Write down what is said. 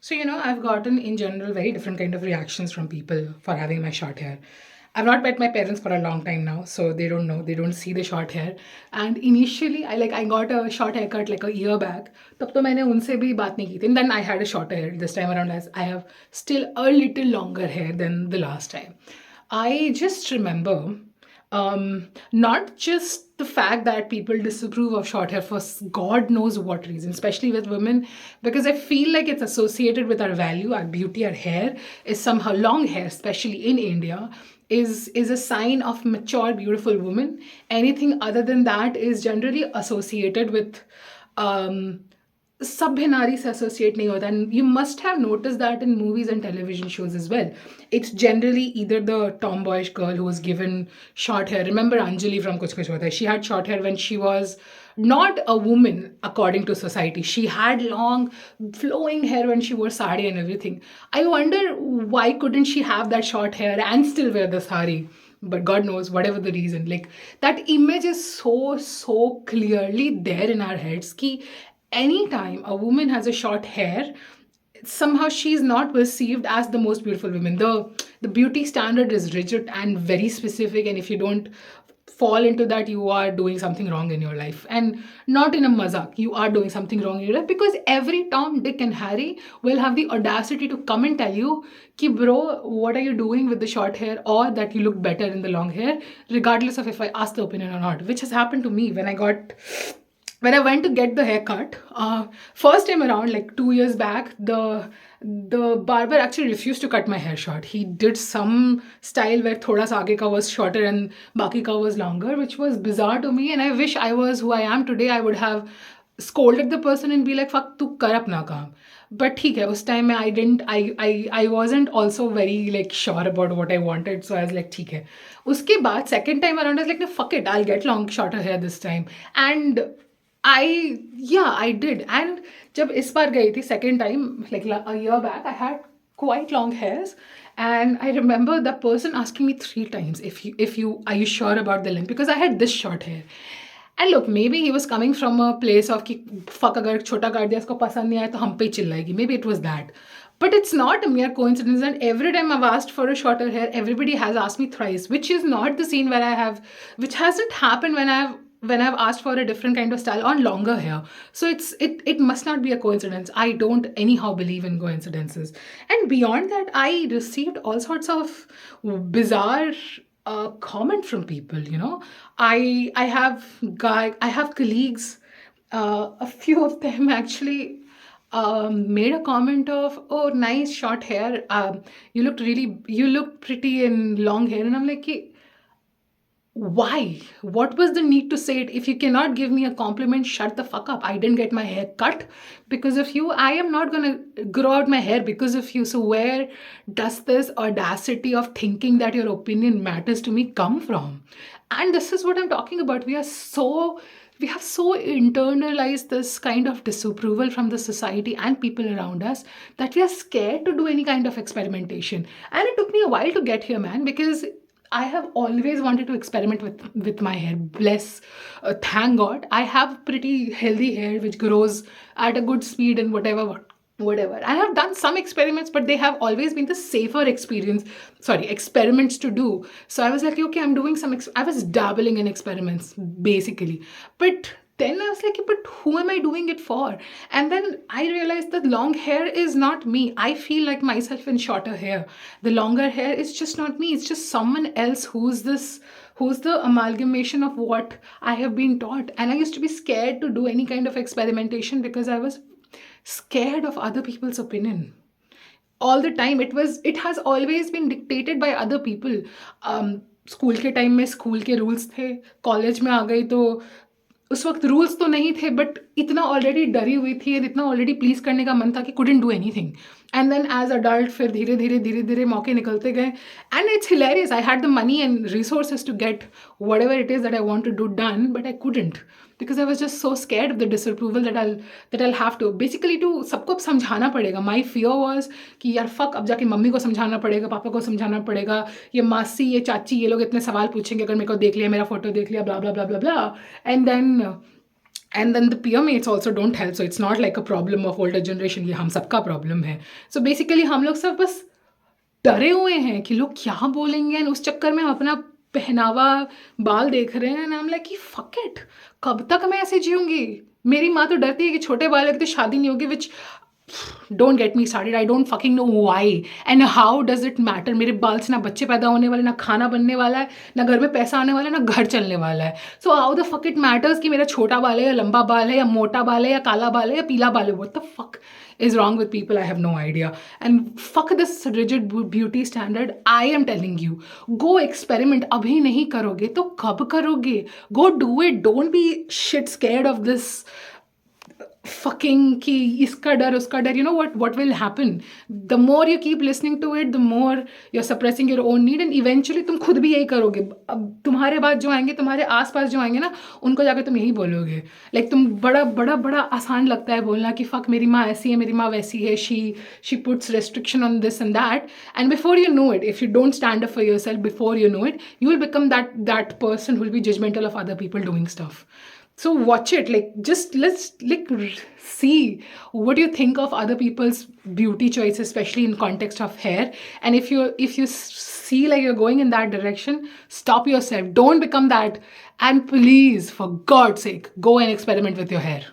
So, I've gotten in general very different kind of reactions from people for having my short hair. I've not met my parents for a long time now, so they don't know. They don't see the short hair. And initially, I got a short haircut like a year back. तब तो मैंने उनसे भी बात नहीं की थी. And then I had a shorter hair this time around, as I have still a little longer hair than the last time. I just remember not just the fact that people disapprove of short hair for God knows what reason, especially with women, because I feel like it's associated with our value, our beauty, our hair is somehow long hair, especially in India, is a sign of mature, beautiful woman. Anything other than that is generally associated with सभ्य नारी से associate नहीं होता. And you must have noticed that in movies and television shows as well. It's generally either the tomboyish girl who was given short hair. Remember Anjali from Kuch Kuch Hota Hai? She had short hair when she was not a woman according to society. She had long flowing hair when she wore sari and everything. I wonder why couldn't she have that short hair and still wear the sari? But God knows, whatever the reason, like that image is so clearly there in our heads ki anytime a woman has a short hair, somehow she's not perceived as the most beautiful woman. The beauty standard is rigid and very specific, and if you don't fall into that, you are doing something wrong in your life. And not in a mazak, you are doing something wrong in your life, because every Tom, Dick and Harry will have the audacity to come and tell you ki bro, what are you doing with the short hair, or that you look better in the long hair, regardless of if I ask the opinion or not, which has happened to me when I went to get the haircut. First time around, like 2 years back, the barber actually refused to cut my hair short. He did some style where thoda sa aage ka was shorter and baki ka was longer, which was bizarre to me. And I wish I was who I am today. I would have scolded the person and be like, "Fuck, tu kar apna kaam." But ठीक है, उस time में I wasn't also very like sure about what I wanted, so I was like ठीक है. उसके बाद second time around I was like, no, fuck it, I'll get shorter hair this time. And I did. And जब इस बार गई थी second time, like a year back, I had quite long hairs. And I remember the person asking me 3 times, if you are you sure about the length, because I had this short hair. And look, maybe he was coming from a place of कि fuck, अगर छोटा काट दिया, इसको पसंद नहीं आया तो हम पे ही चिल्लाएगी. Maybe it was that. But it's not a mere coincidence that every time I've asked for a shorter hair, everybody has asked me thrice, which is not the scene which hasn't happened when I've asked for a different kind of style on longer hair. So it must not be a coincidence. I don't anyhow believe in coincidences. And beyond that, I received all sorts of bizarre comment from people. I have colleagues, a few of them actually made a comment of, "Oh, nice short hair. You look pretty in long hair." And I'm like, why? What was the need to say it? If you cannot give me a compliment, shut the fuck up. I didn't get my hair cut because of you. I am not gonna grow out my hair because of you. So where does this audacity of thinking that your opinion matters to me come from? And this is what I'm talking about. We have so internalized this kind of disapproval from the society and people around us that we are scared to do any kind of experimentation. And it took me a while to get here, man, because I have always wanted to experiment with my hair. Thank God, I have pretty healthy hair which grows at a good speed and whatever. I have done some experiments, but they have always been the safer experiments to do. So I was like, okay, I'm doing I was dabbling in experiments basically, but then I was like, but who am I doing it for? And then I realized that long hair is not me. I feel like myself in shorter hair. The longer hair is just not me. It's just someone else who's the amalgamation of what I have been taught. And I used to be scared to do any kind of experimentation because I was scared of other people's opinion. All the time, it has always been dictated by other people. School के time में school के rules थे, college में आ गई तो उस वक्त rules तो नहीं थे, बट इतना ऑलरेडी डरी हुई थी और इतना ऑलरेडी प्लीज करने का मन था कि couldn't do anything. And then as adult फिर धीरे धीरे मौके निकलते गए. And it's hilarious. I had the money and resources to get whatever it is that I want to do done, but I couldn't because I was just so scared of the disapproval that I'll have to basically to सबको अब समझाना पड़ेगा. My fear was कि यार fuck, अब जाके mummy को समझाना पड़ेगा, पापा को समझाना पड़ेगा, ये मासी ये चाची ये लोग इतने सवाल पूछेंगे अगर मेरे को देख लिया, मेरा फोटो देख लिया, blah blah blah blah blah. And then and then the peer mates also don't help, so it's not like a problem of older generation, ये हम सबका प्रॉब्लम है. सो बेसिकली हम लोग सब बस डरे हुए हैं कि लोग क्या बोलेंगे, एंड उस चक्कर में हम अपना पहनावा, बाल देख रहे हैं, एंड आई एम लाइक कि फक इट, कब तक मैं ऐसे जीऊंगी. मेरी माँ तो डरती है कि छोटे बाल लगते शादी नहीं होगी, which don't get me started. I don't fucking know why and how does it matter. मेरे बाल से ना बच्चे पैदा होने वाले, ना खाना बनने वाला है, ना घर में पैसा आने वाला है, ना घर चलने वाला है. So how the fuck it matters कि मेरा छोटा बाल है या लंबा बाल है या मोटा बाल है या काला बाल है या पीला बाल है. What the fuck is wrong with people? I have no idea. And fuck this rigid beauty standard. I am telling you, go experiment. अभी नहीं करोगे तो कब करोगे? Go do it. Don't be shit scared of this fucking कि इसका डर उसका डर. You know what will happen? The more you keep listening to it, the more you're suppressing your own need, and eventually तुम खुद भी यही करोगे. अब तुम्हारे बाद जो आएंगे, तुम्हारे आसपास जो आएंगे ना, उनको जाकर तुम यही बोलोगे. लाइक तुम बड़ा बड़ा बड़ा आसान लगता है बोलना कि फक मेरी माँ ऐसी है, मेरी माँ वैसी है, she puts restriction on this and that, and before you know it, if you don't stand up for yourself, before you know it, you will become that person who will be judgmental of other people doing stuff. So watch it, like just let's like see what you think of other people's beauty choices, especially in context of hair. And if you see like you're going in that direction, stop yourself, don't become that, and please, for God's sake, go and experiment with your hair.